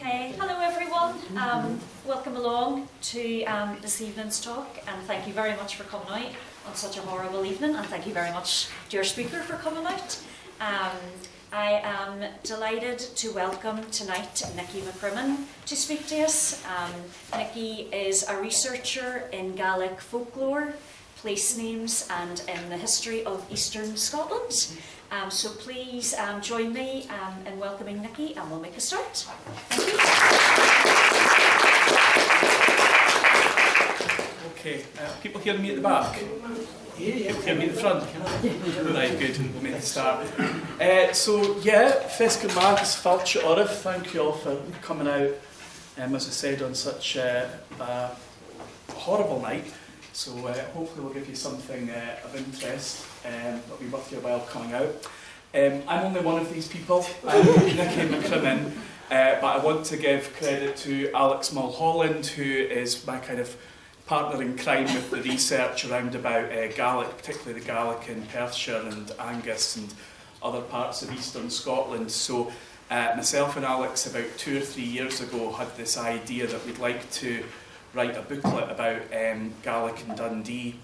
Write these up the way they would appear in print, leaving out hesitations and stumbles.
Okay, hello everyone. Welcome along to this evening's talk, and thank you very much for coming out on such a horrible evening, and thank you very much to your speaker for coming out. I am delighted to welcome tonight Nicky MacCrimmon to speak to us. Nicky is a researcher in Gaelic folklore, place names and in the history of Eastern Scotland. So please join me in welcoming Nicky, and we'll make a start. Thank you. Okay, people hear me at the back? People hear me at the front? Right, good, we'll make a start. Fesca Mags, Falcha Orif, thank you all for coming out, as I said, on such a horrible night. So hopefully we'll give you something of interest that'll be worth your while coming out. I'm only one of these people, I'm Nicky MacCrimmon, but I want to give credit to Alex Mulholland, who is my kind of partner in crime with the research around about Gaelic, particularly the Gaelic in Perthshire and Angus and other parts of eastern Scotland. So myself and Alex about 2 or 3 years ago had this idea that we'd like to write a booklet about Gaelic in Dundee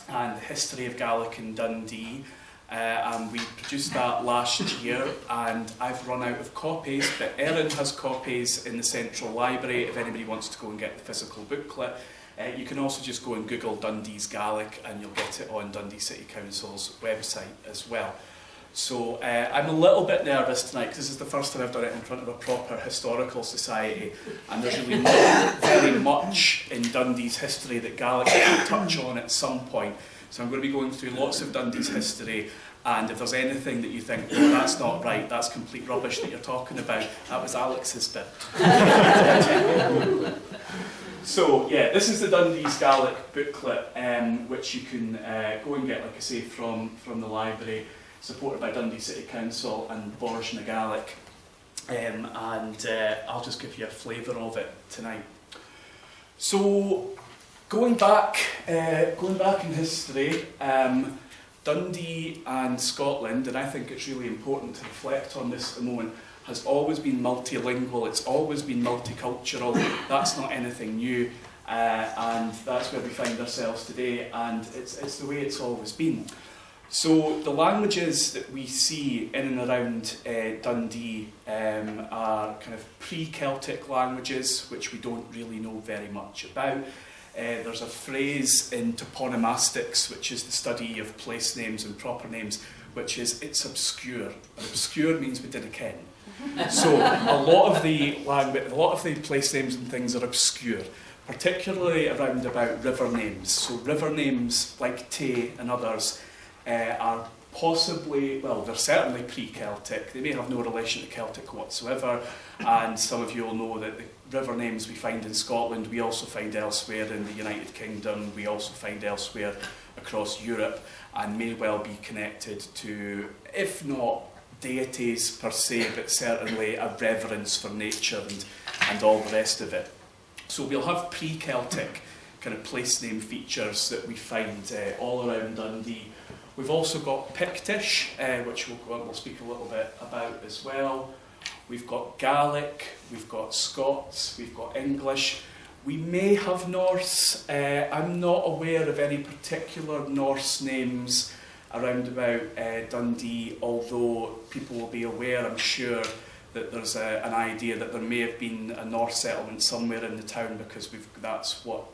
and the history of Gaelic in Dundee, and we produced that last year, and I've run out of copies, but Erin has copies in the Central Library if anybody wants to go and get the physical booklet. You can also just go and Google Dundee's Gaelic and you'll get it on Dundee City Council's website as well. So I'm a little bit nervous tonight because this is the first time I've done it in front of a proper historical society, and there's really not very much in Dundee's history that Gaelic will touch on at some point. So I'm going to be going through lots of Dundee's history, and if there's anything that you think, oh, that's not right, that's complete rubbish that you're talking about, that was Alex's bit. So yeah, this is the Dundee's Gaelic booklet, which you can go and get, like I say, from the library, supported by Dundee City Council and Borg na Gaelic, and I'll just give you a flavour of it tonight. So going back in history, Dundee and Scotland, and I think it's really important to reflect on this at the moment, has always been multilingual, it's always been multicultural. That's not anything new, and that's where we find ourselves today, and it's the way it's always been. So the languages that we see in and around Dundee are kind of pre-Celtic languages, which we don't really know very much about. There's a phrase in toponomastics, which is the study of place names and proper names, which is it's obscure. And obscure means we didn't ken. So a lot of the place names and things are obscure, particularly around about river names. So river names like Tay and others are possibly, well, they're certainly pre-Celtic. They may have no relation to Celtic whatsoever, and some of you will know that the river names we find in Scotland, we also find elsewhere in the United Kingdom, we also find elsewhere across Europe, and may well be connected to, if not deities per se, but certainly a reverence for nature and all the rest of it. So we'll have pre-Celtic kind of place name features that we find all around Dundee. We've also got Pictish, which we'll speak a little bit about as well. We've got Gaelic, we've got Scots, we've got English. We may have Norse. I'm not aware of any particular Norse names around about Dundee, although people will be aware, I'm sure, that there's an idea that there may have been a Norse settlement somewhere in the town, because that's what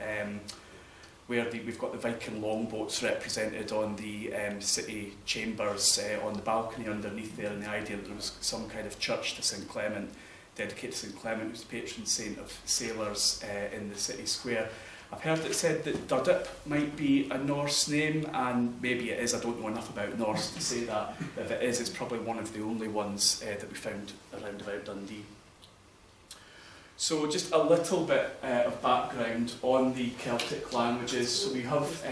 we've got the Viking longboats represented on the city chambers on the balcony underneath there, and the idea that there was some kind of church to St Clement, dedicated to St Clement, who's the patron saint of sailors in the city square. I've heard it said that Dudip might be a Norse name, and maybe it is. I don't know enough about Norse to say that. If it is, it's probably one of the only ones that we found around about Dundee. So just a little bit of background on the Celtic languages. So we have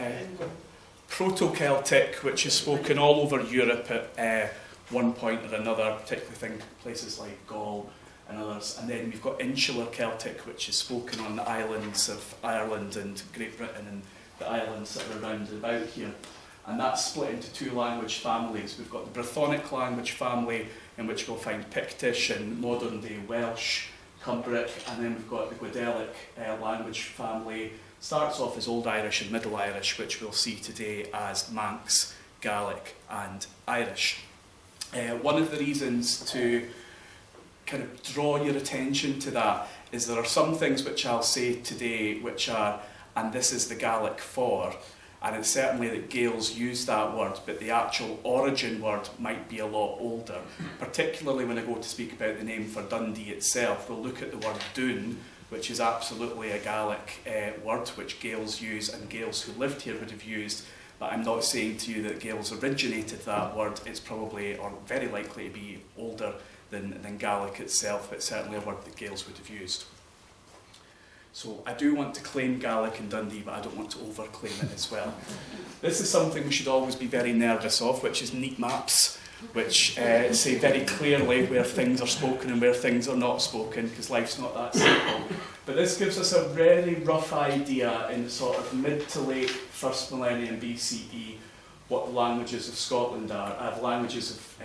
Proto-Celtic, which is spoken all over Europe at one point or another, particularly places like Gaul and others. And then we've got Insular Celtic, which is spoken on the islands of Ireland and Great Britain and the islands that are around and about here. And that's split into 2 language families. We've got the Brythonic language family, in which we'll find Pictish and modern-day Welsh, Cumbric, and then we've got the Gaelic language family. Starts off as Old Irish and Middle Irish, which we'll see today as Manx, Gaelic and Irish. One of the reasons to kind of draw your attention to that is there are some things which I'll say today which are, and this is the Gaelic for, and it's certainly that Gaels use that word, but the actual origin word might be a lot older. Particularly when I go to speak about the name for Dundee itself, we'll look at the word dún, which is absolutely a Gaelic word which Gaels use and Gaels who lived here would have used, but I'm not saying to you that Gaels originated that word. It's probably, or very likely to be, older than Gaelic itself, but certainly a word that Gaels would have used. So I do want to claim Gaelic in Dundee, but I don't want to overclaim it as well. This is something we should always be very nervous of, which is neat maps, which say very clearly where things are spoken and where things are not spoken, because life's not that simple. But this gives us a very rough idea in the sort of mid to late 1st millennium BCE what the languages of Scotland are, the languages of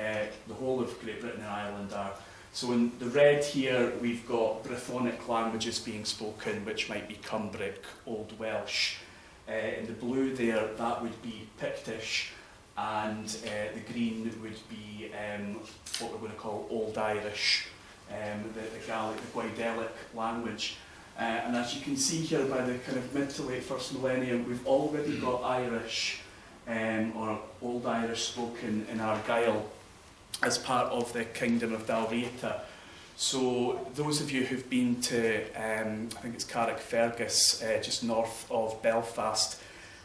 the whole of Great Britain and Ireland are. So in the red here, we've got Brythonic languages being spoken, which might be Cumbric, Old Welsh. In the blue there, that would be Pictish, and the green would be what we're going to call Old Irish, the Gaelic, the Gaelic language. And as you can see here, by the kind of mid to late 1st millennium, we've already got Irish, or Old Irish spoken in Argyll, as part of the Kingdom of Dalrieta. So those of you who've been to, I think it's Carrickfergus, just north of Belfast,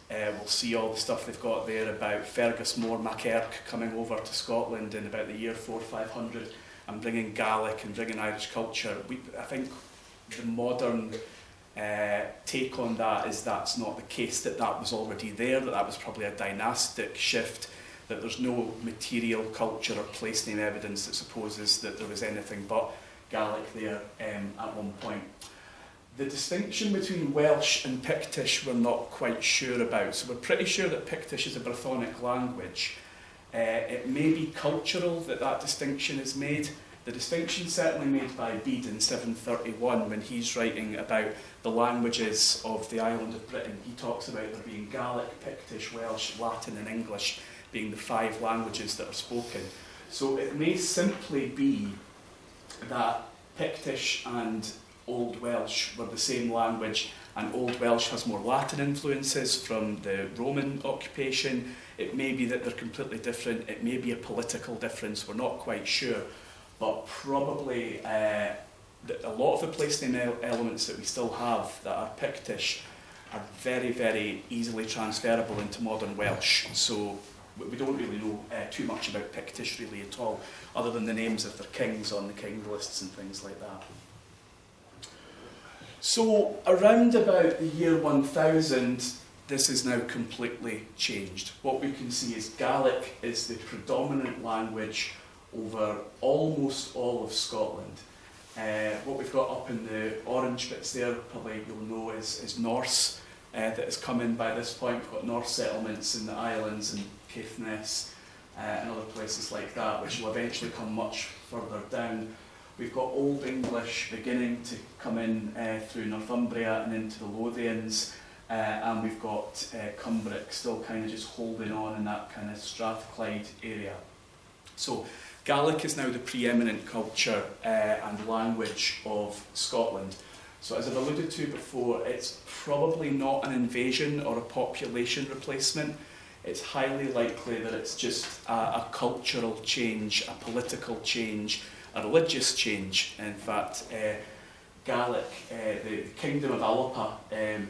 will see all the stuff they've got there about Fergus Mór MacEirc coming over to Scotland in about the year 400-500 and bringing Gaelic and bringing Irish culture. I think the modern take on that is that's not the case, that was already there, that was probably a dynastic shift, that there's no material culture or place name evidence that supposes that there was anything but Gaelic there at one point. The distinction between Welsh and Pictish we're not quite sure about, so we're pretty sure that Pictish is a Brythonic language. It may be cultural that distinction is made. The distinction certainly made by Bede in 731 when he's writing about the languages of the island of Britain. He talks about there being Gaelic, Pictish, Welsh, Latin and English being the 5 languages that are spoken. So it may simply be that Pictish and Old Welsh were the same language, and Old Welsh has more Latin influences from the Roman occupation. It may be that they're completely different. It may be a political difference. We're not quite sure. But probably a lot of the place name elements that we still have that are Pictish are very, very easily transferable into modern Welsh. So we don't really know too much about Pictish really at all, other than the names of their kings on the king lists and things like that. So around about the year 1000, this is now completely changed. What we can see is Gaelic is the predominant language over almost all of Scotland. What we've got up in the orange bits there, probably you'll know, is Norse that has come in by this point. We've got Norse settlements in the islands and Caithness and other places like that, which will eventually come much further down. We've got Old English beginning to come in through Northumbria and into the Lothians, and we've got Cumbric still kind of just holding on in that kind of Strathclyde area. So Gaelic is now the preeminent culture and language of Scotland. So as I've alluded to before, it's probably not an invasion or a population replacement. It's highly likely that it's just a cultural change, a political change, a religious change. In fact, Gaelic, the Kingdom of Alapa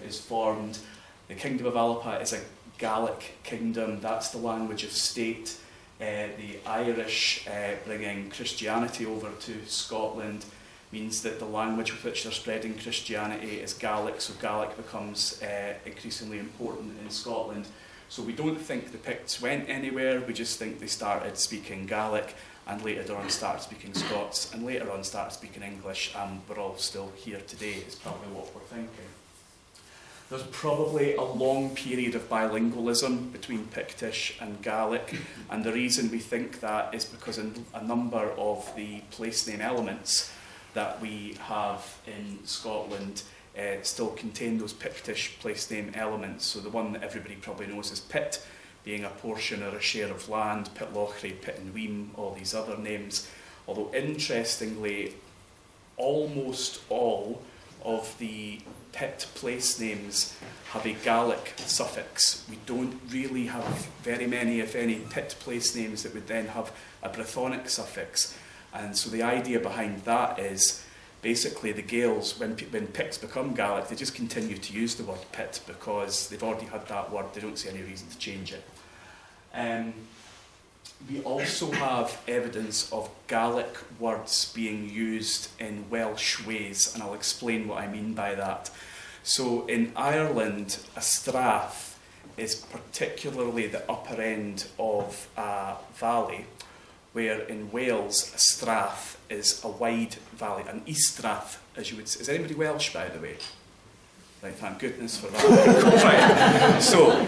is formed. The Kingdom of Alapa is a Gaelic kingdom. That's the language of state. The Irish bringing Christianity over to Scotland means that the language with which they're spreading Christianity is Gaelic, so Gaelic becomes increasingly important in Scotland. So we don't think the Picts went anywhere, we just think they started speaking Gaelic and later on started speaking Scots and later on started speaking English, and we're all still here today is probably what we're thinking. There's probably a long period of bilingualism between Pictish and Gaelic, and the reason we think that is because a number of the place name elements that we have in Scotland still contain those Pictish place name elements. So the one that everybody probably knows is Pit, being a portion or a share of land, Pitlochry, Pit and Weem, all these other names. Although interestingly, almost all of the Pit place names have a Gaelic suffix. We don't really have very many, if any, Pit place names that would then have a Brythonic suffix. And so the idea behind that is basically the Gaels, when Picts become Gaelic, they just continue to use the word Pit because they've already had that word, they don't see any reason to change it. We also have evidence of Gaelic words being used in Welsh ways, and I'll explain what I mean by that. So in Ireland, a strath is particularly the upper end of a valley, where in Wales, a strath is a wide valley, an estrath, as you would say. Is anybody Welsh, by the way? Right, thank goodness for that. Right. So,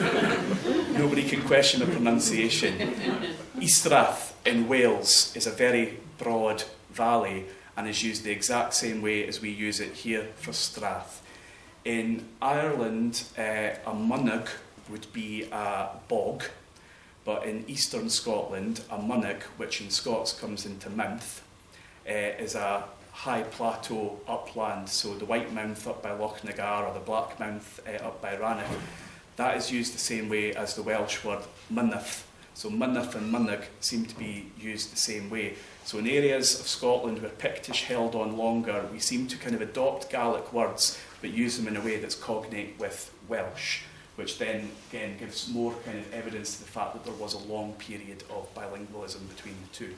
nobody can question the pronunciation. Estrath in Wales is a very broad valley and is used the exact same way as we use it here for strath. In Ireland, a munnog would be a bog, but in eastern Scotland, a munnog, which in Scots comes into mouth, is a high plateau upland. So the White Mouth up by Loch Nagar or the Black Mouth up by Rannoch, that is used the same way as the Welsh word mynydd. So mynydd and munnog seem to be used the same way. So in areas of Scotland where Pictish held on longer, we seem to kind of adopt Gaelic words, but use them in a way that's cognate with Welsh, which then, again, gives more kind of evidence to the fact that there was a long period of bilingualism between the two.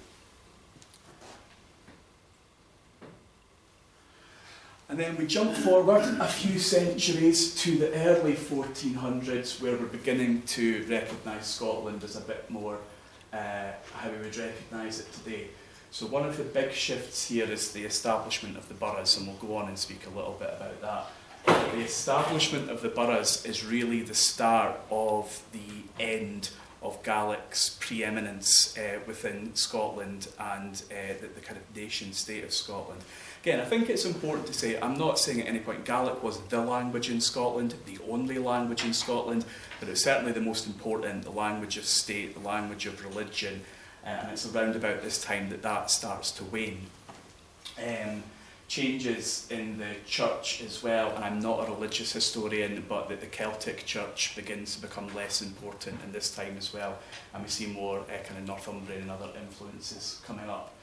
And then we jump forward a few centuries to the early 1400s, where we're beginning to recognise Scotland as a bit more how we would recognise it today. So one of the big shifts here is the establishment of the boroughs, and we'll go on and speak a little bit about that. The establishment of the boroughs is really the start of the end of Gaelic's preeminence within Scotland and the kind of nation state of Scotland. Again, I think it's important to say, I'm not saying at any point Gaelic was the language in Scotland, the only language in Scotland, but it's certainly the most important, the language of state, the language of religion, and it's around about this time that that starts to wane. Changes in the church as well, and I'm not a religious historian, but that the Celtic church begins to become less important in this time as well, and we see more kind of Northumbrian and other influences coming up.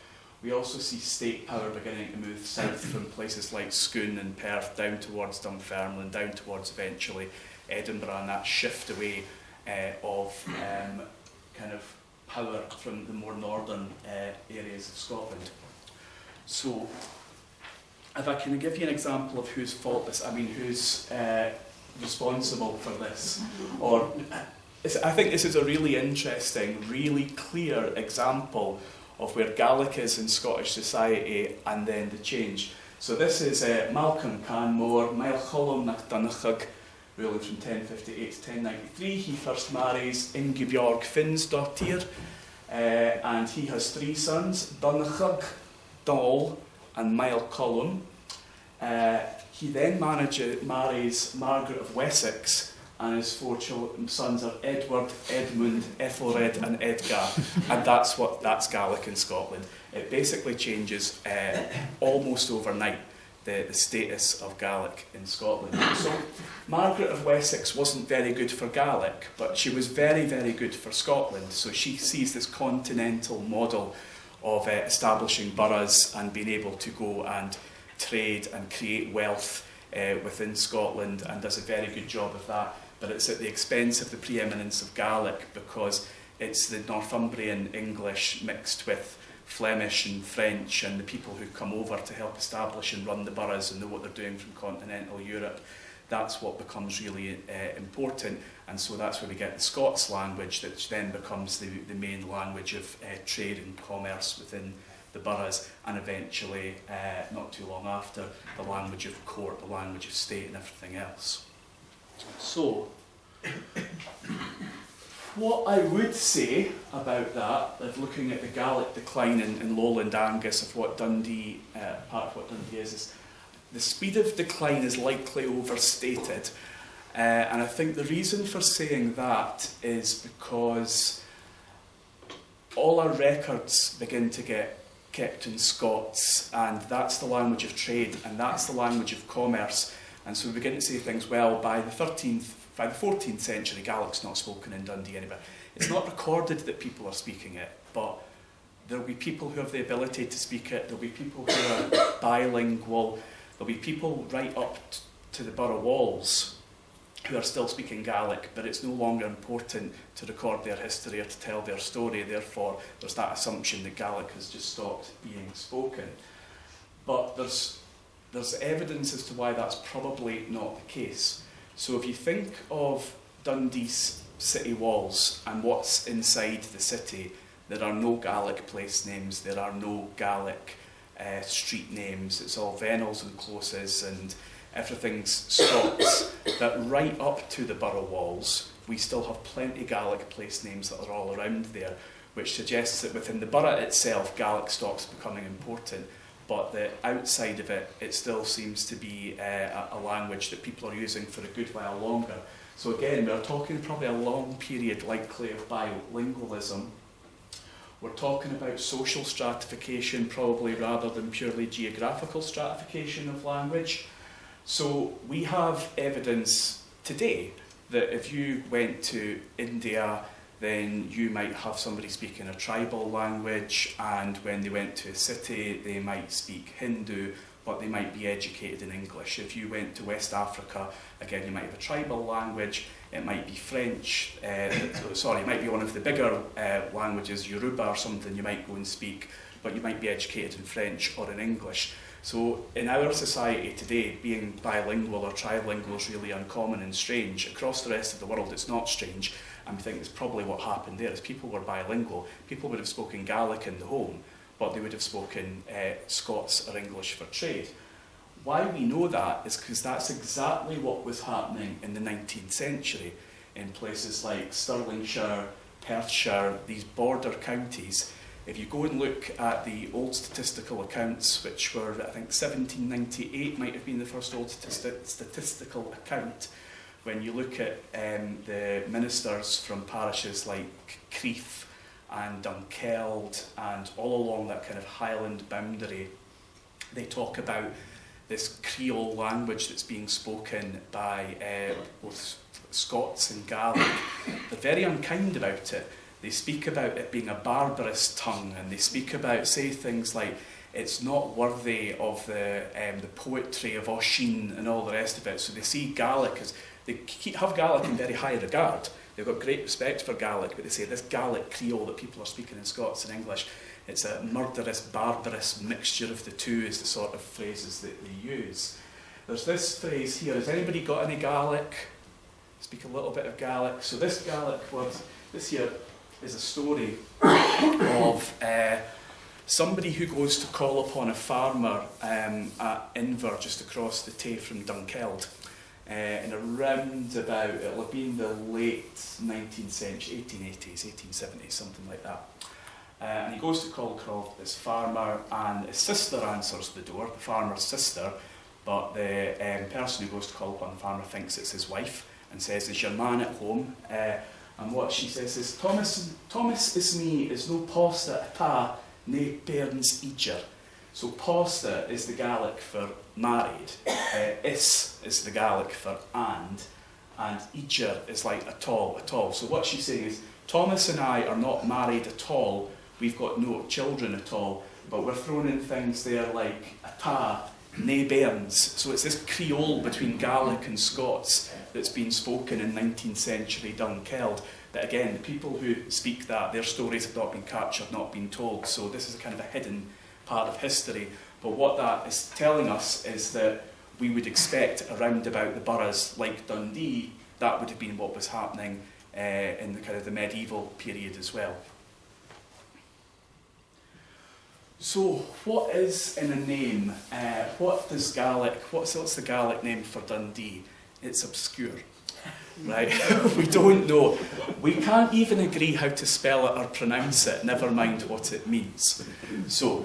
We also see state power beginning to move south from places like Scone and Perth down towards Dunfermline, down towards eventually Edinburgh, and that shift away of kind of power from the more northern areas of Scotland. So, if I can give you an example of whose fault this, I mean who's responsible for this, or I think this is a really interesting, really clear example of where Gaelic is in Scottish society and then the change. So this is Malcolm Canmore, MacCrimmon nach Donnchadh, ruling from 1058 to 1093. He first marries Ingebjorg Finnsdottir, and he has three sons, Donnchadh, Dol and Maelcolm. He then marries Margaret of Wessex, and his four sons are Edward, Edmund, Ethelred and Edgar, and that's Gaelic in Scotland. It basically changes almost overnight the status of Gaelic in Scotland. So Margaret of Wessex wasn't very good for Gaelic, but she was very, very good for Scotland. So she sees this continental model of establishing boroughs and being able to go and trade and create wealth within Scotland, and does a very good job of that. But it's at the expense of the preeminence of Gaelic, because it's the Northumbrian English mixed with Flemish and French and the people who come over to help establish and run the boroughs and know what they're doing from continental Europe. That's what becomes really important, and so that's where we get the Scots language, which then becomes the main language of trade and commerce within the boroughs, and eventually, not too long after, the language of court, the language of state and everything else. So, what I would say about that, of looking at the Gaelic decline in Lowland Angus, of what Dundee, part of what Dundee is the speed of decline is likely overstated. And I think the reason for saying that is because all our records begin to get kept in Scots, and that's the language of trade, and that's the language of commerce. And so we begin to say things, well, by the 14th century, Gaelic's not spoken in Dundee anywhere. It's not recorded that people are speaking it, but there'll be people who have the ability to speak it, there'll be people who are bilingual, there'll be people right up to the borough walls who are still speaking Gaelic, but it's no longer important to record their history or to tell their story. Therefore, there's that assumption that Gaelic has just stopped being spoken. But there's evidence as to why that's probably not the case. So if you think of Dundee's city walls and what's inside the city, there are no Gaelic place names, there are no Gaelic street names, it's all vennels and closes and everything's Scots. But right up to the borough walls, we still have plenty Gaelic place names that are all around there, which suggests that within the borough itself, Gaelic stops becoming important. But the outside of it, it still seems to be a language that people are using for a good while longer. So again, we're talking probably a long period likely of bilingualism. We're talking about social stratification probably rather than purely geographical stratification of language. So we have evidence today that if you went to India, then you might have somebody speaking a tribal language, and when they went to a city, they might speak Hindu, but they might be educated in English. If you went to West Africa, again, you might have a tribal language, it might be French, it might be one of the bigger languages, Yoruba or something, you might go and speak, but you might be educated in French or in English. So in our society today, being bilingual or trilingual is really uncommon and strange. Across the rest of the world, it's not strange. And we think it's probably what happened there is people were bilingual. People would have spoken Gaelic in the home, but they would have spoken Scots or English for trade. Why we know that is because that's exactly what was happening in the 19th century in places like Stirlingshire, Perthshire, these border counties. If you go and look at the old statistical accounts, which were, I think, 1798 might have been the first old statistical account, when you look at the ministers from parishes like Crieff and Dunkeld and all along that kind of Highland boundary, they talk about this Creole language that's being spoken by both Scots and Gaelic. They're very unkind about it. They speak about it being a barbarous tongue, and they speak about, say things like, it's not worthy of the poetry of Oisin and all the rest of it. So they see Gaelic as, they have Gaelic in very high regard. They've got great respect for Gaelic, but they say this Gaelic Creole that people are speaking in Scots and English, it's a murderous, barbarous mixture of the two is the sort of phrases that they use. There's this phrase here, has anybody got any Gaelic? Speak a little bit of Gaelic. So this Gaelic word, this here is a story of somebody who goes to call upon a farmer at Inver, just across the Tay from Dunkeld. In around about, it'll have been the late 19th century, 1880s, 1870s, something like that. And he goes to call upon this farmer, and his sister answers the door, the farmer's sister, but the person who goes to call upon the farmer thinks it's his wife and says, "Is your man at home?" And what she says is, Thomas is me, is no pasta ata, ne bairns iger. So pasta is the Gaelic for married, is the Gaelic for and iger is like at all. So what she's saying is, Thomas and I are not married at all, we've got no children at all, but we're throwing in things there like ata, ne bairns. So it's this Creole between Gaelic and Scots that's been spoken in 19th century Dunkeld, that again, the people who speak that, their stories have not been captured, not been told, so this is a kind of a hidden part of history. But what that is telling us is that we would expect around about the boroughs like Dundee, that would have been what was happening in the kind of the medieval period as well. So, what is in a name? What's the Gaelic name for Dundee? It's obscure. right? We don't know. We can't even agree how to spell it or pronounce it, never mind what it means. So,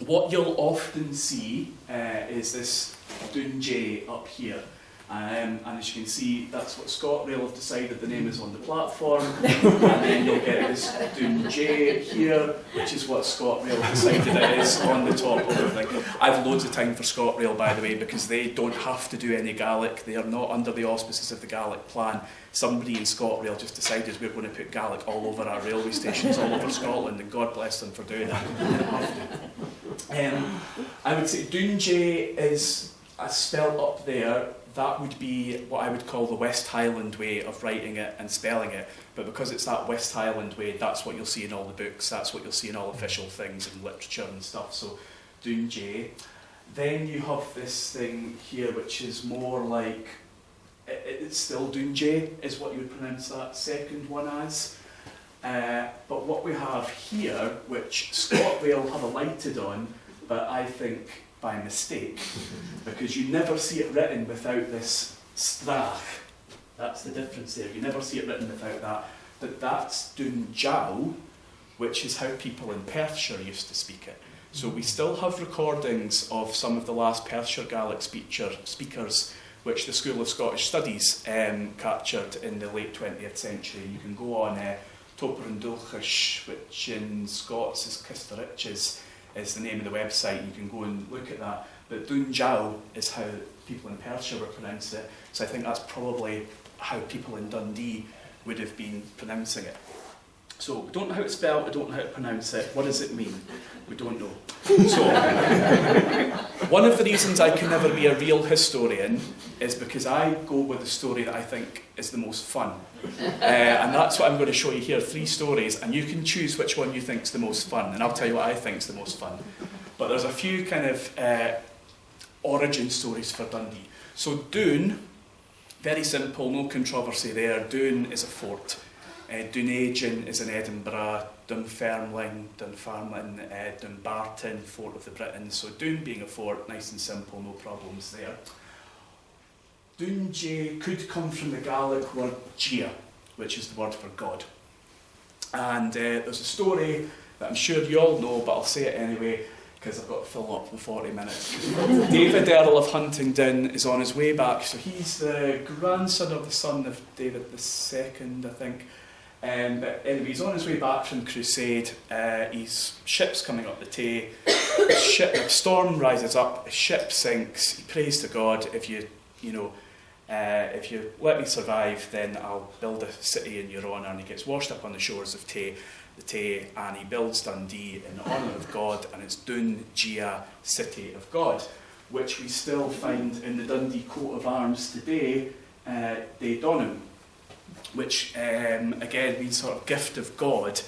what you'll often see is this Dunjay up here. And as you can see, that's what ScotRail have decided the name is on the platform. And then you'll get this Dunjay here, which is what ScotRail have decided it is on the top of everything. I've loads of time for ScotRail, by the way, because they don't have to do any Gaelic. They are not under the auspices of the Gaelic plan. Somebody in ScotRail just decided we're going to put Gaelic all over our railway stations all over Scotland, and God bless them for doing that. They didn't have to. I would say Dunjay is spelled up there. That would be what I would call the West Highland way of writing it and spelling it. But because it's that West Highland way, that's what you'll see in all the books, that's what you'll see in all official things and literature and stuff. So, Dunjay. Then you have this thing here, which is more like, it's still Dunjay, is what you would pronounce that second one as. But what we have here, which ScotRail have alighted on, but I think by mistake, because you never see it written without this strach. That's the difference there. You never see it written without that. But that's Dunjau, which is how people in Perthshire used to speak it. So we still have recordings of some of the last Perthshire Gaelic speakers, which the School of Scottish Studies captured in the late 20th century. You can go on Toper and Dulcish, which in Scots is Kisteriches, is the name of the website. You can go and look at that. But Dunjau is how people in Perthshire would pronounce it. So I think that's probably how people in Dundee would have been pronouncing it. So we don't know how it's spelled, we don't know how to pronounce it. What does it mean? We don't know. So one of the reasons I can never be a real historian is because I go with the story that I think is the most fun. And that's what I'm going to show you here, 3 stories, and you can choose which one you think is the most fun, and I'll tell you what I think is the most fun. But there's a few kind of origin stories for Dundee. So Doon, very simple, no controversy there. Doon is a fort. Dunedin is in Edinburgh, Dunfermline, Dumbarton, Fort of the Britons. So Doon being a fort, nice and simple, no problems there. Dunjay could come from the Gaelic word Gia, which is the word for God. And there's a story that I'm sure you all know, but I'll say it anyway, because I've got to fill up the 40 minutes. David, Earl of Huntingdon, is on his way back. So he's the grandson of the son of David II, I think. But anyway, he's on his way back from Crusade. His ship's coming up the Tay. A storm rises up. His ship sinks. He prays to God, if you let me survive, then I'll build a city in your honour. And he gets washed up on the shores of the Tay, and he builds Dundee in honour of God, and it's Dun Gia, City of God, which we still find in the Dundee coat of arms today, De Donum, which again means sort of gift of God.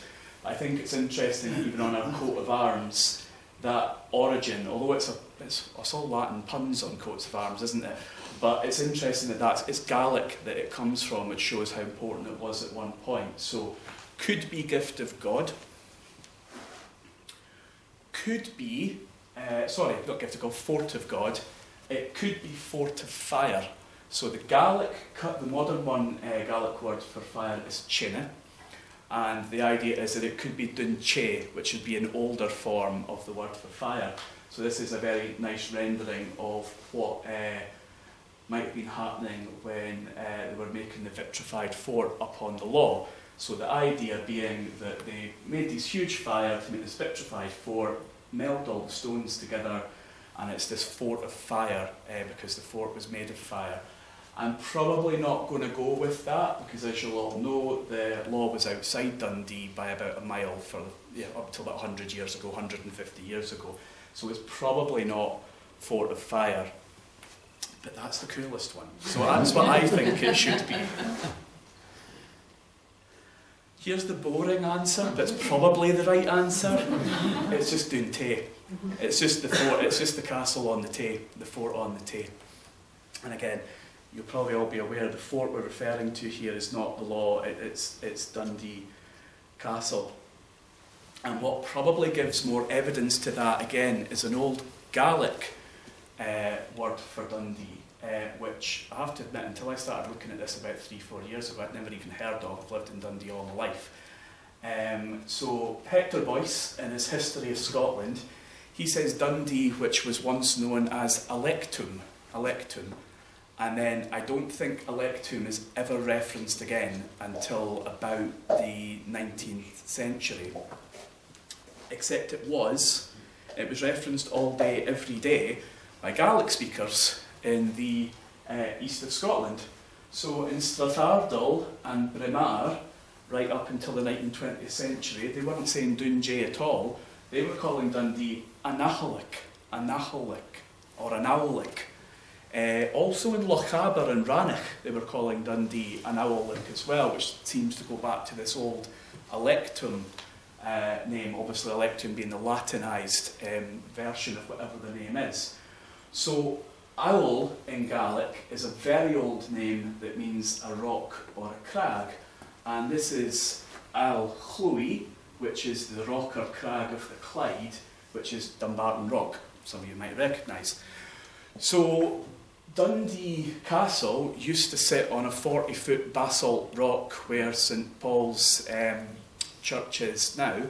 I think it's interesting, even on our coat of arms, that origin, although it's all Latin puns on coats of arms, isn't it? But it's interesting that it's Gaelic that it comes from, which shows how important it was at one point. So, could be gift of God. Could be, not gift of God, fort of God. It could be fort of fire. So the modern one, Gaelic word for fire is Chine. And the idea is that it could be Dunche, which would be an older form of the word for fire. So this is a very nice rendering of what might have been happening when they were making the vitrified fort up on the Law. So the idea being that they made these huge fires to make this vitrified fort, meld all the stones together, and it's this fort of fire because the fort was made of fire. I'm probably not going to go with that because, as you'll all know, the Law was outside Dundee by about a mile for up to about 100 years ago, 150 years ago. So it's probably not fort of fire, but that's the coolest one. So that's what I think it should be. Here's the boring answer, but it's probably the right answer. It's just Doon Tay. It's just the fort, it's just the castle on the Tay, the fort on the Tay. And again, you'll probably all be aware the fort we're referring to here is not the Law, it's Dundee Castle. And what probably gives more evidence to that, again, is an old Gaelic word for Dundee. which I have to admit, until I started looking at this about 3-4 years ago, I'd never even heard of. I've lived in Dundee all my life. So Hector Boyce, in his History of Scotland, he says Dundee, which was once known as Electum, and then I don't think Electum is ever referenced again until about the 19th century. Except it was referenced all day, every day, by Gaelic speakers in the east of Scotland. So in Strathardal and Braemar, right up until the 19th, 20th century, they weren't saying Dundee at all. They were calling Dundee Anaholic, or Anaulic. Also in Lochaber and Ranach, they were calling Dundee Anaulic as well, which seems to go back to this old Electum name, obviously Electum being the Latinised version of whatever the name is. So Owl in Gaelic is a very old name that means a rock or a crag, and this is Al Chlwy, which is the rock or crag of the Clyde, which is Dumbarton Rock, some of you might recognise. So Dundee Castle used to sit on a 40-foot basalt rock where St Paul's church is now.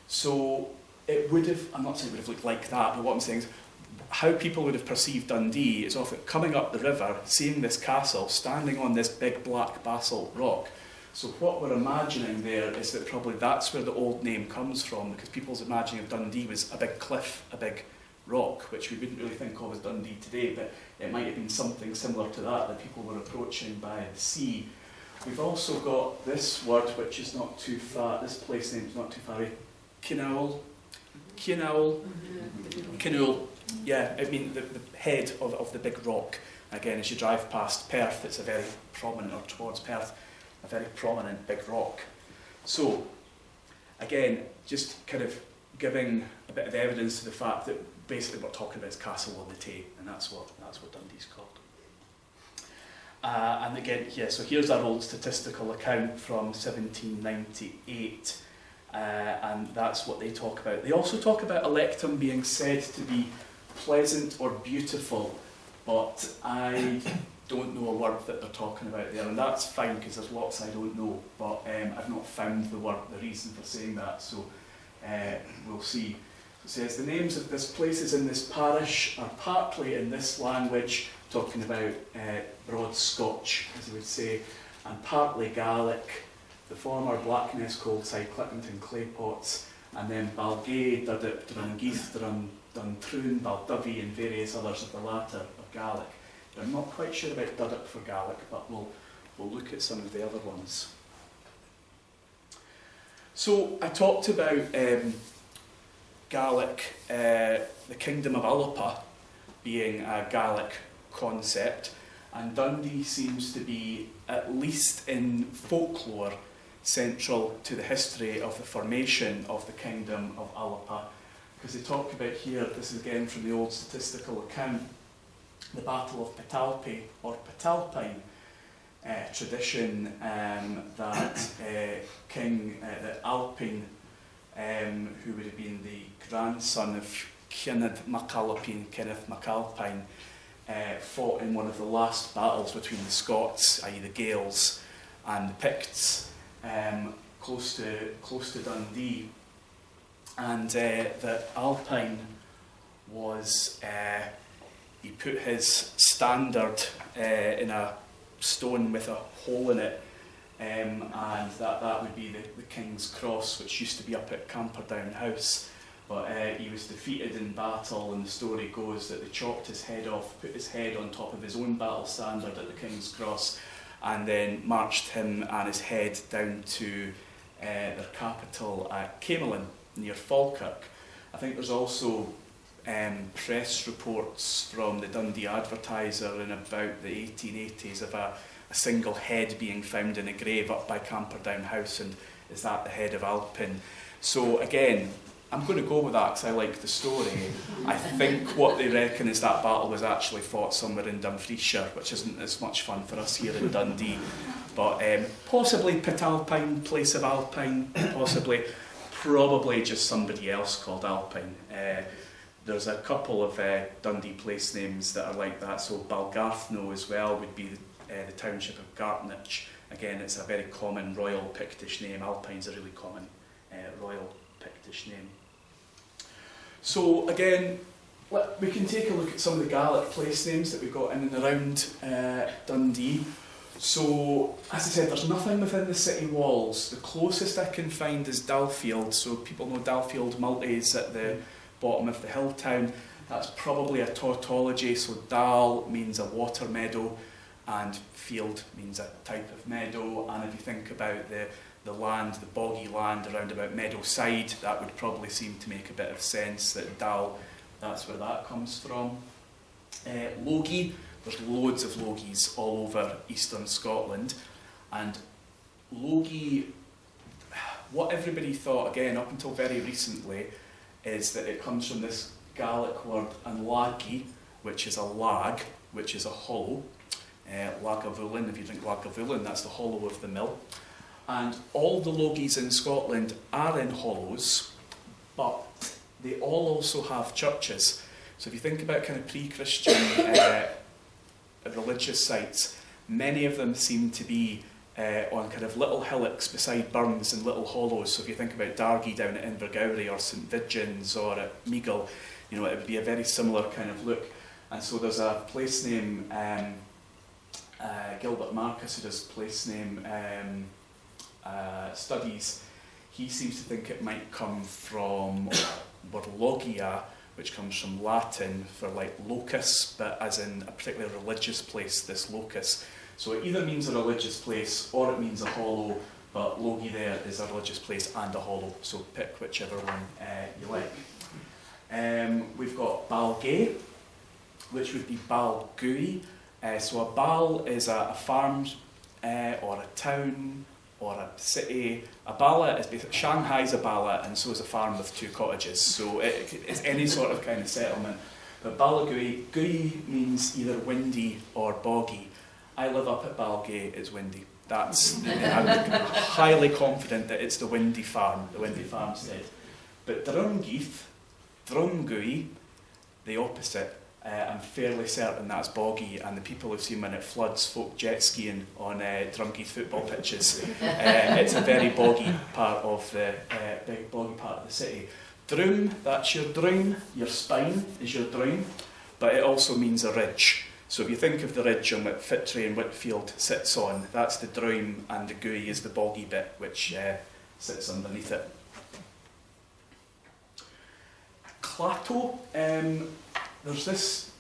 So it would have, I'm not saying it would have looked like that, but what I'm saying is how people would have perceived Dundee is often coming up the river, seeing this castle, standing on this big black basalt rock. So what we're imagining there is that probably that's where the old name comes from, because people's imagining of Dundee was a big cliff, a big rock, which we wouldn't really think of as Dundee today, but it might have been something similar to that people were approaching by the sea. We've also got this word, which is not too far, this place name is not too far away, Kinnaul. Yeah, I mean the head of the big rock. Again, as you drive past Perth, it's a very prominent, or towards Perth, a very prominent big rock. So, again, just kind of giving a bit of evidence to the fact that basically what we're talking about is Castle on the Tay, and that's what Dundee's called. And again, yeah, so here's our old statistical account from 1798, and that's what they talk about. They also talk about Electum being said to be pleasant or beautiful, but I don't know a word that they're talking about there, and that's fine because there's lots I don't know, but I've not found the reason for saying that, so we'll see. It says the names of this places in this parish are partly in this language, talking about Broad Scotch, as you would say, and partly Gaelic, the former Blackness, Coldside, Clippington, Claypots, and then Balgay, Dudip, Drungeith, Duntroon, Balduvy, and various others of the latter of Gaelic. I'm not quite sure about Dudip for Gaelic, but we'll look at some of the other ones. So I talked about Gaelic, the Kingdom of Ullapa being a Gaelic concept, and Dundee seems to be, at least in folklore, central to the history of the formation of the Kingdom of Ullapa, because they talk about here, this is again from the old statistical account, the Battle of Petalpe, or Petalpine, tradition that that Alpine, who would have been the grandson of Kenneth MacAlpine, fought in one of the last battles between the Scots, i.e. the Gaels, and the Picts, close to Dundee, and that Alpine was he put his standard in a stone with a hole in it, and that would be the King's Cross, which used to be up at Camperdown House. But he was defeated in battle, and the story goes that they chopped his head off, put his head on top of his own battle standard at the King's Cross, and then marched him and his head down to their capital at Camelin, near Falkirk. I think there's also press reports from the Dundee Advertiser in about the 1880s of a single head being found in a grave up by Camperdown House, and is that the head of Alpin? So again, I'm going to go with that because I like the story. I think what they reckon is that battle was actually fought somewhere in Dumfriesshire, which isn't as much fun for us here in Dundee, but possibly Petalpine, place of Alpine, probably just somebody else called Alpine. there's a couple of Dundee place names that are like that. So Balgarthno as well would be the township of Gartnich. Again, it's a very common Royal Pictish name. Alpine's a really common Royal Pictish name. So again, we can take a look at some of the Gaelic place names that we've got in and around Dundee. So, as I said, there's nothing within the city walls. The closest I can find is Dalfield. So people know Dalfield Multies at the bottom of the hill town. That's probably a tautology. So Dal means a water meadow, and field means a type of meadow. And if you think about the land, the boggy land around about Meadowside, that would probably seem to make a bit of sense that Dal, that's where that comes from. Logie, there's loads of Logies all over eastern Scotland. And Logie, what everybody thought, again, up until very recently, is that it comes from this Gaelic word anlagi, which is a lag, which is a hollow. Lagavulin, if you drink Lagavulin, that's the hollow of the mill. And all the Logies in Scotland are in hollows, but they all also have churches. So if you think about kind of pre-Christian religious sites, many of them seem to be on kind of little hillocks beside burns and little hollows. So if you think about Dargie down at Invergowrie or St Vidgeons or at Meagle, you know, it would be a very similar kind of look. And so there's a place name, Gilbert Marcus, who does place name studies. He seems to think it might come from word logia, which comes from Latin for like locus, but as in a particularly religious place, this locus. So it either means a religious place or it means a hollow, but logie there is a religious place and a hollow, so pick whichever one you like. We've got Balgay, which would be Balgui. So a bal is a farm or a town or a city. A bala is basically, Shanghai's a bala, and so is a farm with 2 cottages. So it's any sort of kind of settlement. But Balagui, Gui means either windy or boggy. I live up at Balgay, it's windy. I'm highly confident that it's the windy farmstead. But Drumgeith, Drumgui, the opposite. I'm fairly certain that's boggy, and the people who've seen when it floods folk jet skiing on Drumgeith football pitches. It's a very boggy part of the city. Droom, that's your droom. Your spine is your droom, but it also means a ridge. So if you think of the ridge on what Fitry and Whitfield sits on, that's the droom, and the gooey is the boggy bit which sits underneath it. Clato. There's this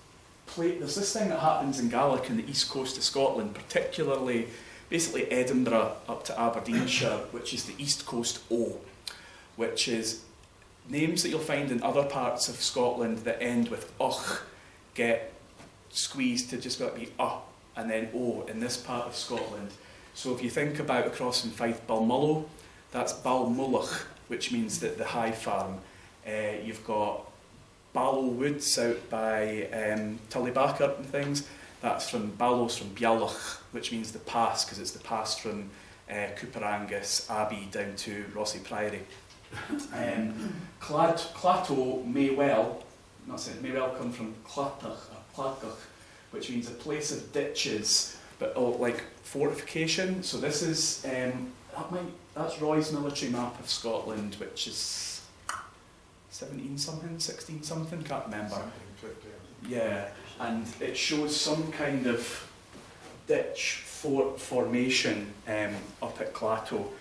thing that happens in Gaelic in the east coast of Scotland, particularly basically Edinburgh up to Aberdeenshire, which is the east coast O, which is names that you'll find in other parts of Scotland that end with och get squeezed to just be and then O in this part of Scotland. So if you think about across in Fife Balmullo, that's Balmullach, which means that the high farm. You've got Ballow Woods out by Tullybackert and things. That's from Ballow's from Bialach, which means the pass, because it's the pass from Cooperangus Abbey down to Rossie Priory. Clato may well come from Clatach or Clatach, which means a place of ditches, but like fortification. So this is that's Roy's military map of Scotland, which is 17 something, 16 something, can't remember. Yeah, and it shows some kind of ditch formation up at Clato.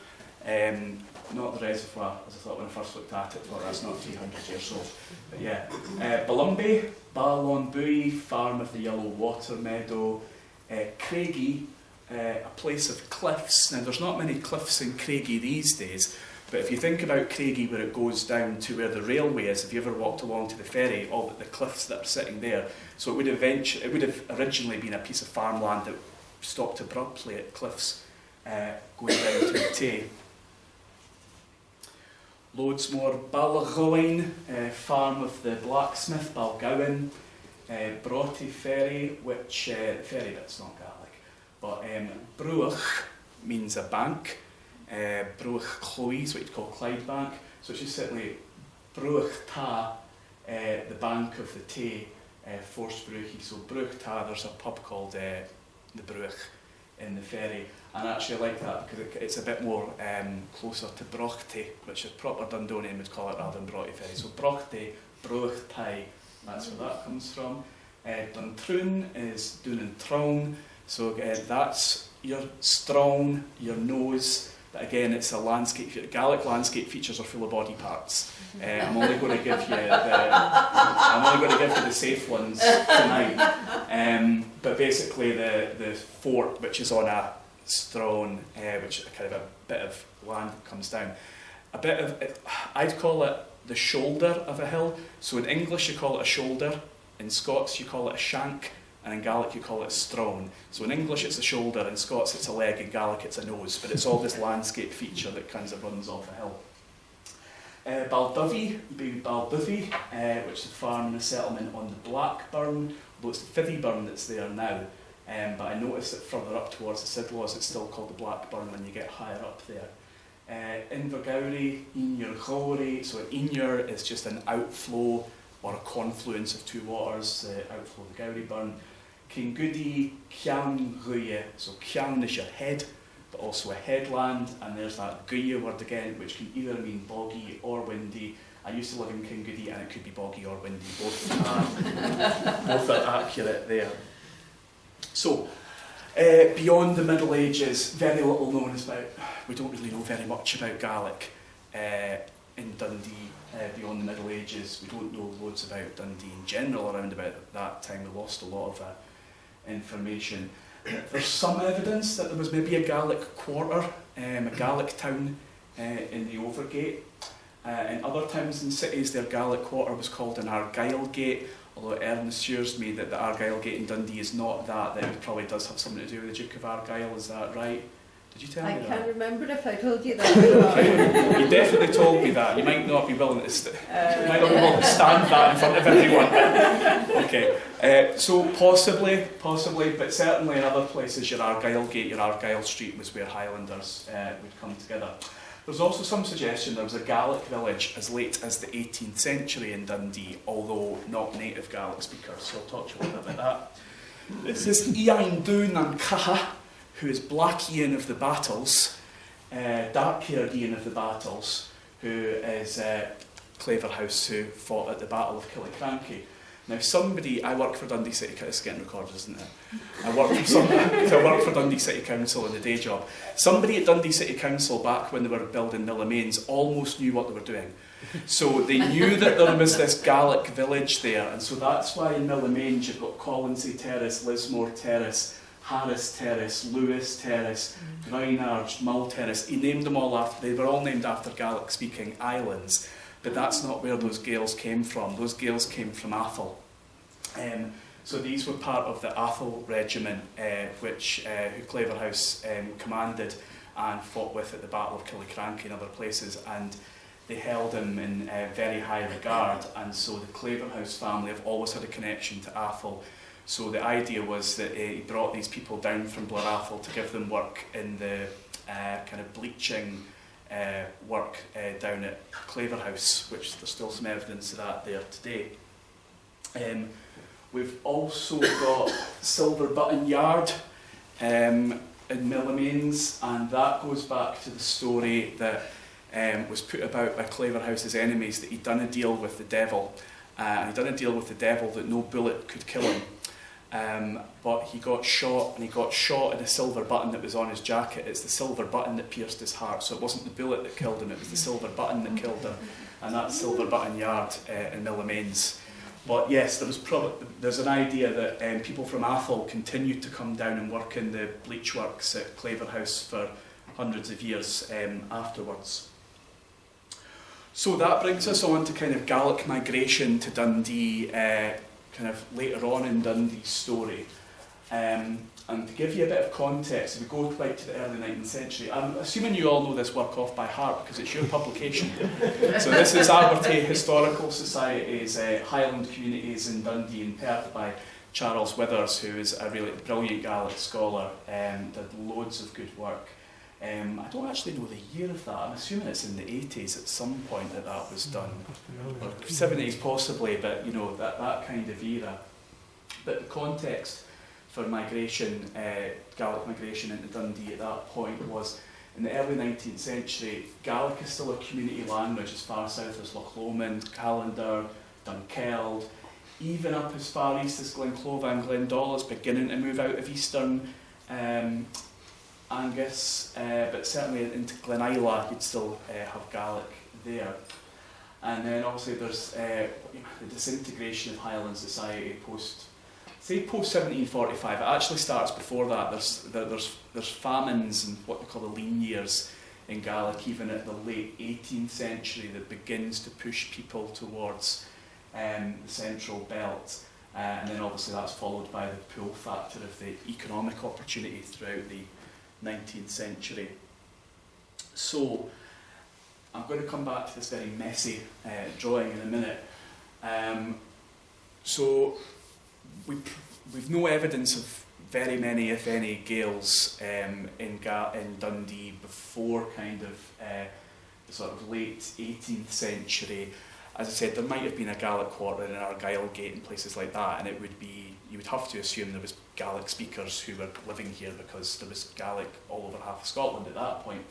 Not the reservoir, as I thought when I first looked at it, but that's not 300 years old. But yeah, Balumby, Ballon Buoy, farm of the yellow water meadow. Craigie, a place of cliffs. Now there's not many cliffs in Craigie these days, but if you think about Craigie where it goes down to where the railway is, if you ever walked along to the ferry, all the cliffs that are sitting there, so it would have originally been a piece of farmland that stopped abruptly at cliffs going down to the Tay. Loads more. Ballaghoin, farm of the blacksmith, Balgowan. Broughty Ferry, which the ferry bit's not Gaelic, but Bruach means a bank. Bruach Cloy is what you'd call Clydebank. So it's just certainly Bruach Ta the bank of the Tay, Forstbruchi, so Bruch Ta, there's a pub called the Bruch in the ferry, and I actually like that because it's a bit more closer to Brochte, which is proper Dundonian would call it rather than Broughty Ferry. So Brochte, Bruch Tai, that's where that comes from. Duntroon is Dún and Traun, so that's your strawn, your nose, but again it's a landscape. Gaelic landscape features are full of body parts. I'm only going to give you the safe ones tonight. But basically the fort, which is on a strawn, which is kind of a bit of land that comes down. I'd call it the shoulder of a hill. So in English you call it a shoulder, in Scots you call it a shank, and in Gaelic you call it a strawn. So in English it's a shoulder, in Scots it's a leg, in Gaelic it's a nose, but it's all this landscape feature that kind of runs off a hill. Balduvie, which is a farm and a settlement on the Blackburn, although it's the Fithyburn that's there now. But I noticed that further up towards the Sidlaws it's still called the Blackburn when you get higher up there. Invergowrie, Inure Gowrie, so Inure is just an outflow or a confluence of two waters, the outflow of the Gowrie Burn. Kingoody, Cian Guye, so Cian is your head, but also a headland, and there's that Guye word again, which can either mean boggy or windy. I used to live in Kingoody and it could be boggy or windy, both are accurate there. So, beyond the Middle Ages, very little known about, we don't really know very much about Gaelic in Dundee beyond the Middle Ages. We don't know loads about Dundee in general around about that time. We lost a lot of information. There's some evidence that there was maybe a Gaelic quarter, a Gaelic town in the Overgate. In other towns and cities, their Gaelic quarter was called an Argyll Gate, although it assures me that the Argyll Gate in Dundee is not that it probably does have something to do with the Duke of Argyll. Is that right? Did you tell me that? I can't remember if I told you that. Okay. You definitely told me that. You might not be willing to stand that in front of everyone. Okay. So possibly, but certainly in other places, your Argyll Gate, your Argyll Street was where Highlanders would come together. There's also some suggestion there was a Gaelic village as late as the 18th century in Dundee, although not native Gaelic speakers, so I'll talk to you a little bit about that. This is Ian Dún and Caha, who is Black Ian of the Battles, dark-haired Ian of the Battles, who is Claverhouse, who fought at the Battle of Killiecrankie. Now I work for Dundee City Council, it's getting recorded, isn't it? I work for Dundee City Council in the day job. Somebody at Dundee City Council, back when they were building Millamains, almost knew what they were doing. So they knew that there was this Gaelic village there, and so that's why in Millamains you've got Colonsay Terrace, Lismore Terrace, Harris Terrace, Lewis Terrace, Reinards, Mull Terrace. He named them all after, they were all named after Gaelic-speaking islands. But that's not where those Gaels came from. Those Gaels came from Atholl. So these were part of the Atholl regiment, who Claverhouse commanded and fought with at the Battle of Killiecrankie and other places, and they held him in very high regard, and so the Claverhouse family have always had a connection to Atholl. So the idea was that he brought these people down from Blair Atholl to give them work in the kind of bleaching work down at Claverhouse, which there's still some evidence of that there today. We've also got Silver Button Yard in Millamains, and that goes back to the story that was put about by Claverhouse's enemies, that he'd done a deal with the devil, and he'd done a deal with the devil that no bullet could kill him. But he got shot, and he got shot in a silver button that was on his jacket. It's the silver button that pierced his heart, so it wasn't the bullet that killed him, it was the silver button that killed him, and that's Silver Button Yard in Millamains. But yes, there's an idea that people from Atholl continued to come down and work in the bleach works at Claverhouse for hundreds of years afterwards. So that brings us on to kind of Gaelic migration to Dundee kind of later on in Dundee's story. And to give you a bit of context, if we go right to the early 19th century, I'm assuming you all know this work off by heart because it's your publication. So this is Abertay Historical Society's Highland Communities in Dundee and Perth by Charles Withers, who is a really brilliant Gaelic scholar and did loads of good work. I don't actually know the year of that. I'm assuming it's in the 80s at some point that was done, or 70s possibly, but that kind of era. But the context for migration, Gaelic migration into Dundee at that point was, in the early 19th century, Gaelic is still a community language as far south as Loch Lomond, Callander, Dunkeld, even up as far east as Glenclova and Glendalough is beginning to move out of eastern Angus, but certainly into Glenisla you'd still have Gaelic there. And then obviously there's the disintegration of Highland society post 1745. It actually starts before that. There's famines and what they call the lean years in Gaelic, even at the late 18th century, that begins to push people towards the central belt. And then obviously that's followed by the pull factor of the economic opportunity throughout the 19th century. So I'm going to come back to this very messy drawing in a minute. So we've no evidence of very many, if any, Gaels in Dundee before kind of the sort of late 18th century. As I said, there might have been a Gaelic quarter in Argyll Gate and places like that, and you would have to assume there was Gaelic speakers who were living here because there was Gaelic all over half of Scotland at that point.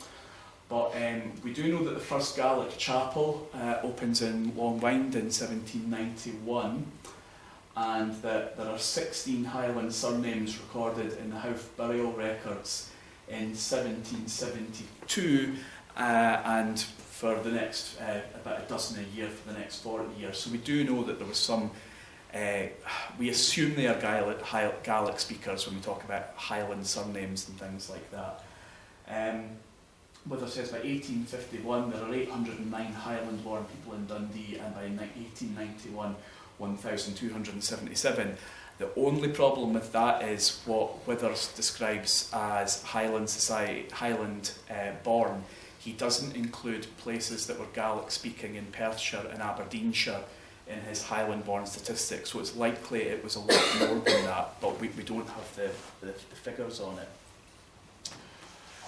But we do know that the first Gaelic chapel opens in Longwynd in 1791, and that there are 16 Highland surnames recorded in the Howth burial records in 1772, and for the next, about a dozen a year for the next 40 years. So we do know that there was some, we assume they are Gaelic speakers when we talk about Highland surnames and things like that. Wither says by 1851 there are 809 Highland-born people in Dundee, and by 1891 1,277. The only problem with that is what Withers describes as Highland society, Highland-born. He doesn't include places that were Gaelic-speaking in Perthshire and Aberdeenshire in his Highland-born statistics, so it's likely it was a lot more than that, but we don't have the figures on it.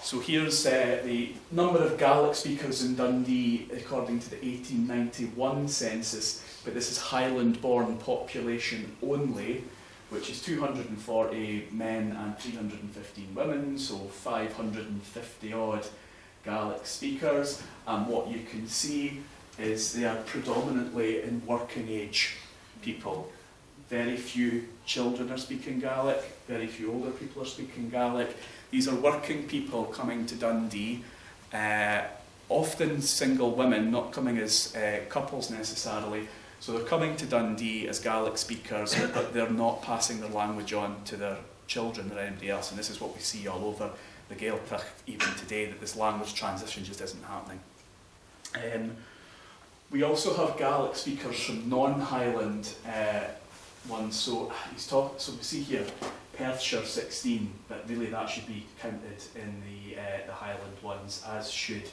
So here's the number of Gaelic speakers in Dundee according to the 1891 census, but this is Highland-born population only, which is 240 men and 315 women, so 550 odd Gaelic speakers. And what you can see is they are predominantly in working age people. Very few children are speaking Gaelic, very few older people are speaking Gaelic. These are working people coming to Dundee, often single women, not coming as couples necessarily. So they're coming to Dundee as Gaelic speakers, but they're not passing their language on to their children or anybody else. And this is what we see all over the Gaeltacht even today, that this language transition just isn't happening. We also have Gaelic speakers from non-Highland ones. So we see here Perthshire 16, but really that should be counted in the Highland ones, as should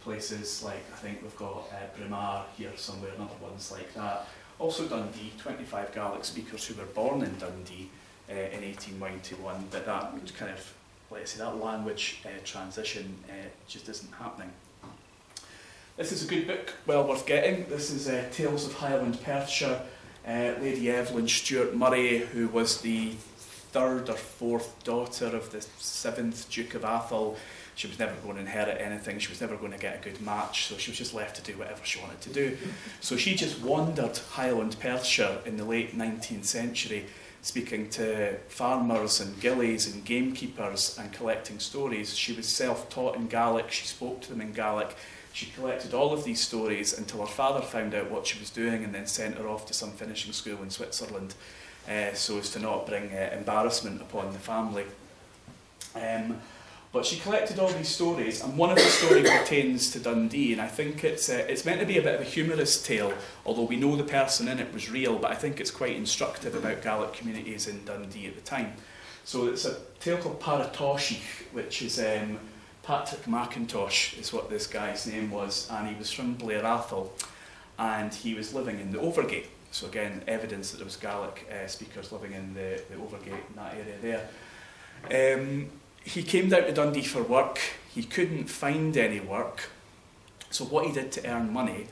places like, I think we've got Braemar here somewhere, and other ones like that. Also Dundee, 25 Gaelic speakers who were born in Dundee in 1891, but that kind of, let's say, that language transition just isn't happening. This is a good book, well worth getting. This is Tales of Highland Perthshire. Lady Evelyn Stuart Murray, who was the third or fourth daughter of the 7th Duke of Atholl. She was never going to inherit anything, she was never going to get a good match, so she was just left to do whatever she wanted to do. So she just wandered Highland Perthshire in the late 19th century, speaking to farmers and gillies and gamekeepers and collecting stories. She was self-taught in Gaelic, she spoke to them in Gaelic. She collected all of these stories until her father found out what she was doing and then sent her off to some finishing school in Switzerland, so as to not bring embarrassment upon the family. But she collected all these stories, and one of the stories pertains to Dundee, and I think it's meant to be a bit of a humorous tale, although we know the person in it was real, but I think it's quite instructive about Gaelic communities in Dundee at the time. So it's a tale called Paratoshich, which is Patrick McIntosh is what this guy's name was, and he was from Blair Athol, and he was living in the Overgate. So again, evidence that there was Gaelic speakers living in the Overgate, in that area there. he came down to Dundee for work. He couldn't find any work. So what he did to earn money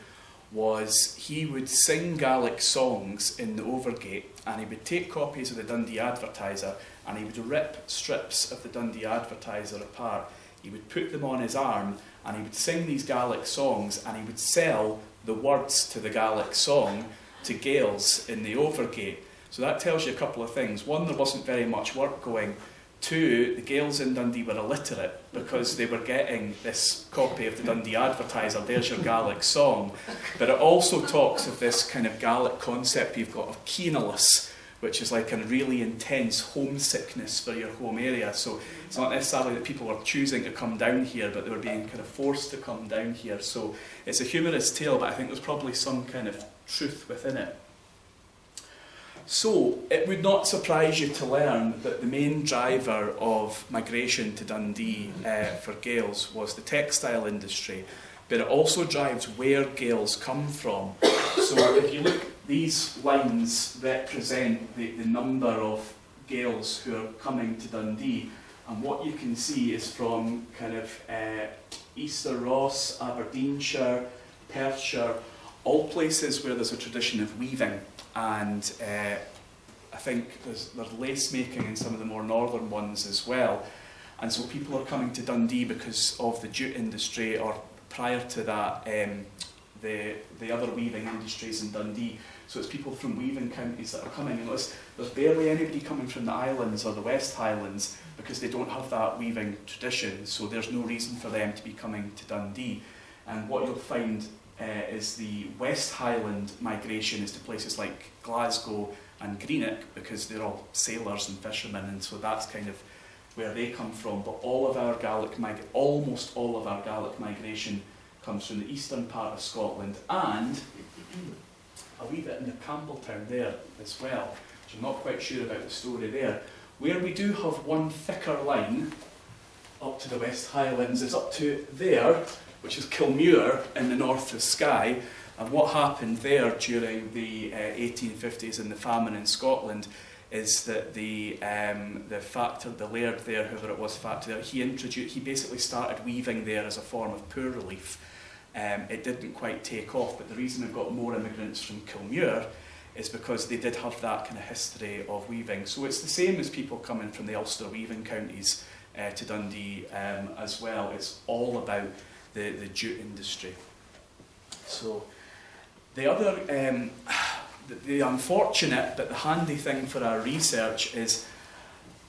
was he would sing Gaelic songs in the Overgate, and he would take copies of the Dundee Advertiser and he would rip strips of the Dundee Advertiser apart. He would put them on his arm and he would sing these Gaelic songs, and he would sell the words to the Gaelic song to Gaels in the Overgate. So that tells you a couple of things. One, there wasn't very much work going. Two, the Gaels in Dundee were illiterate because they were getting this copy of the Dundee Advertiser, there's your Gaelic song. But it also talks of this kind of Gaelic concept you've got of keenalis, which is like a really intense homesickness for your home area. So it's not necessarily that people were choosing to come down here, but they were being kind of forced to come down here. So it's a humorous tale, but I think there's probably some kind of truth within it. So it would not surprise you to learn that the main driver of migration to Dundee for Gaels was the textile industry, but it also drives where Gaels come from. So if you look, these lines represent the number of Gaels who are coming to Dundee, and what you can see is from kind of Easter Ross, Aberdeenshire, Perthshire, all places where there's a tradition of weaving, and I think there's lace making in some of the more northern ones as well. And so people are coming to Dundee because of the jute industry, or prior to that, the other weaving industries in Dundee. So it's people from weaving counties that are coming. And there's barely anybody coming from the Islands or the West Highlands because they don't have that weaving tradition. So there's no reason for them to be coming to Dundee. And what you'll find is the West Highland migration is to places like Glasgow and Greenock, because they're all sailors and fishermen, and so that's kind of where they come from. But all of our almost all of our Gaelic migration comes from the eastern part of Scotland, and a wee bit in the Campbelltown there as well, which I'm not quite sure about the story there. Where we do have one thicker line up to the West Highlands is up to there, which is Kilmuir in the north of Skye. And what happened there during the 1850s and the famine in Scotland is that the laird there, whoever it was, factor there, he basically started weaving there as a form of poor relief. It didn't quite take off, but the reason we've got more immigrants from Kilmuir is because they did have that kind of history of weaving. So it's the same as people coming from the Ulster weaving counties to Dundee as well. It's all about the jute industry. So the other, the unfortunate but the handy thing for our research is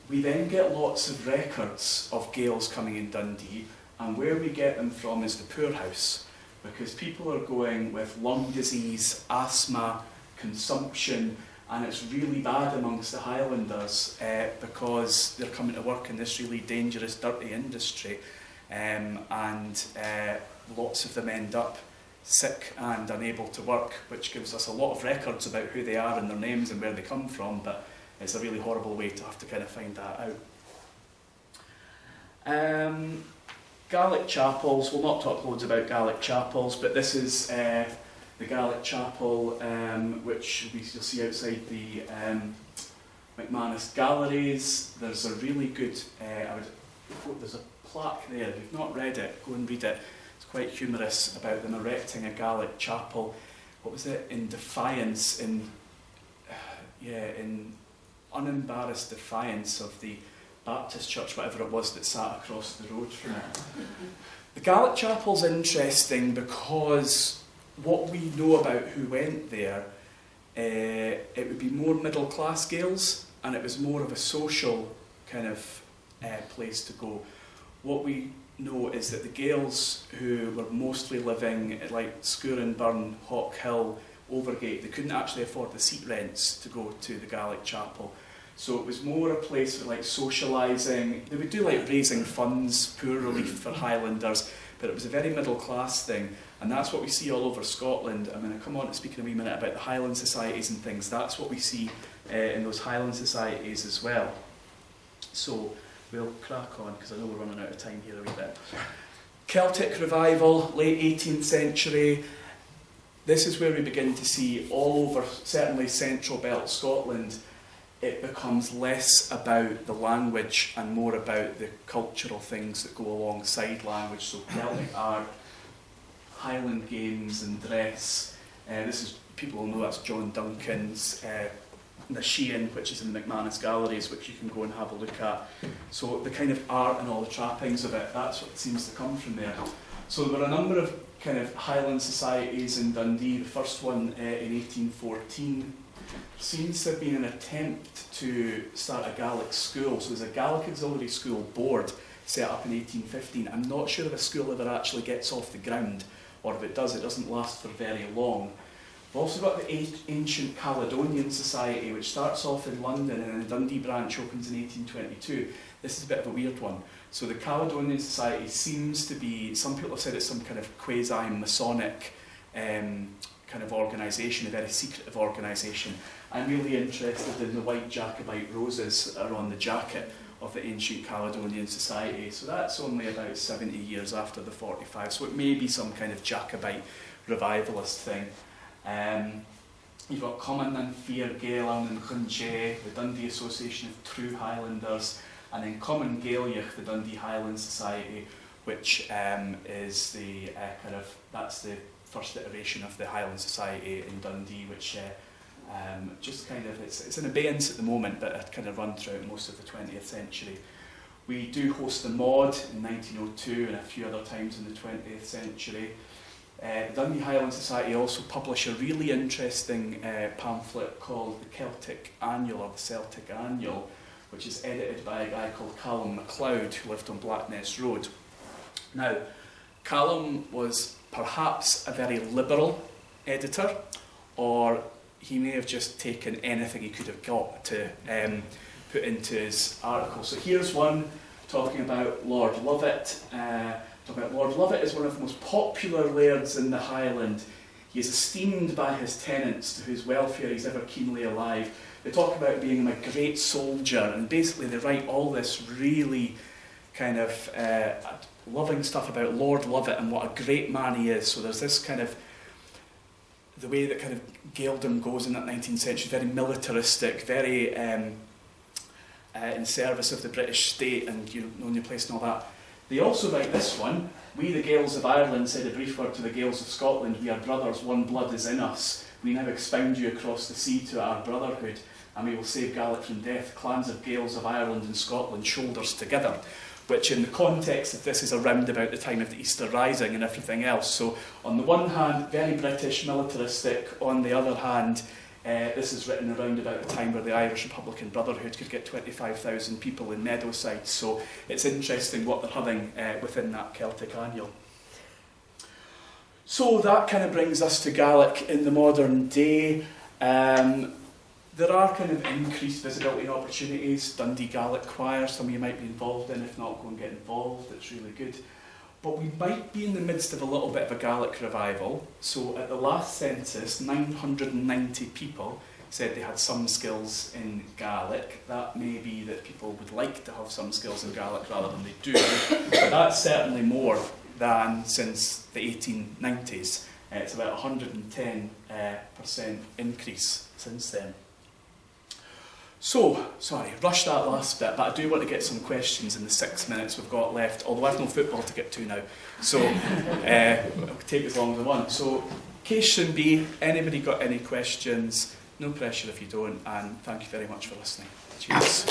we then get lots of records of Gaels coming in Dundee, and where we get them from is the poorhouse, because people are going with lung disease, asthma, consumption, and it's really bad amongst the Highlanders because they're coming to work in this really dangerous, dirty industry, and lots of them end up sick and unable to work, which gives us a lot of records about who they are and their names and where they come from, but it's a really horrible way to have to kind of find that out. Gaelic chapels, we'll not talk loads about Gaelic chapels, but this is the Gaelic chapel, which you'll see outside the McManus Galleries. There's a really good, there's a plaque there. If you've not read it, go and read it. It's quite humorous about them erecting a Gaelic chapel. What was it? In defiance, in unembarrassed defiance of the Baptist church, whatever it was that sat across the road from it. The Gaelic chapel's interesting because what we know about who went there, it would be more middle class Gaels, and it was more of a social kind of place to go. What we know is that the Gaels who were mostly living at like Scurin-Burn, Hawk Hill, Overgate, they couldn't actually afford the seat rents to go to the Gaelic chapel. So it was more a place for like socialising. They would do like raising funds, poor relief for Highlanders, but it was a very middle class thing. And that's what we see all over Scotland. I'm going to come on to speak in a wee minute about the Highland Societies and things. That's what we see in those Highland Societies as well. So we'll crack on, because I know we're running out of time here a wee bit. Celtic revival, late 18th century. This is where we begin to see all over, certainly central belt Scotland, it becomes less about the language and more about the cultural things that go alongside language. So Celtic art, Highland games and dress. This is, people will know that's John Duncan's Nashean, which is in the McManus Galleries, which you can go and have a look at. So the kind of art and all the trappings of it, that's what seems to come from there. So there were a number of kind of Highland societies in Dundee. The first one in 1814. Seems to have been an attempt to start a Gaelic school. So there's a Gaelic Auxiliary School Board set up in 1815. I'm not sure if a school ever actually gets off the ground, or if it does, it doesn't last for very long. We've also got the Ancient Caledonian Society, which starts off in London and the Dundee branch opens in 1822. This is a bit of a weird one. So the Caledonian Society seems to be, some people have said it's some kind of quasi-Masonic kind of organisation, a very secretive organisation. I'm really interested in the white Jacobite roses that are on the jacket of the Ancient Caledonian Society. So that's only about 70 years after the 45, so it may be some kind of Jacobite revivalist thing. You've got Common and Fear Gaelan and Chunje, the Dundee Association of True Highlanders, and then Common Gaelic, the Dundee Highland Society, which is the that's the first iteration of the Highland Society in Dundee, which just kind of, it's in abeyance at the moment, but it kind of run throughout most of the 20th century. We do host the Mod in 1902 and a few other times in the 20th century. The Dundee Highland Society also publish a really interesting pamphlet called the Celtic Annual, or the Celtic Annual, which is edited by a guy called Callum MacLeod, who lived on Blackness Road. Now, Callum was perhaps a very liberal editor, or he may have just taken anything he could have got to put into his article. So here's one talking about Lord Lovat. Lord Lovat is one of the most popular lairds in the Highland. He is esteemed by his tenants, to whose welfare he's ever keenly alive. They talk about being a great soldier, and basically they write all this really kind of loving stuff about Lord Lovat and what a great man he is. So there's this kind of, the way that kind of Gaeldom goes in that 19th century, very militaristic, very in service of the British state and knowing your place and all that. They also write this one: "We the Gaels of Ireland said a brief word to the Gaels of Scotland, we are brothers, one blood is in us. We now expound you across the sea to our brotherhood, and we will save Gaelic from death, clans of Gaels of Ireland and Scotland, shoulders together." Which in the context of this is around about the time of the Easter Rising and everything else. So on the one hand, very British, militaristic. On the other hand, this is written around about the time where the Irish Republican Brotherhood could get 25,000 people in Meadowside. So it's interesting what they're having within that Celtic Annual. So that kind of brings us to Gaelic in the modern day. There are kind of increased visibility and opportunities. Dundee Gaelic Choir, some of you might be involved in. If not, go and get involved, it's really good. But we might be in the midst of a little bit of a Gaelic revival. So at the last census, 990 people said they had some skills in Gaelic. That may be that people would like to have some skills in Gaelic rather than they do, but that's certainly more than since the 1890s. It's about 110% increase since then. So, sorry, rushed that last bit, but I do want to get some questions in the 6 minutes we've got left, although I've no football to get to now, so it'll take as long as I want. So, question B, anybody got any questions? No pressure if you don't, and thank you very much for listening. Cheers.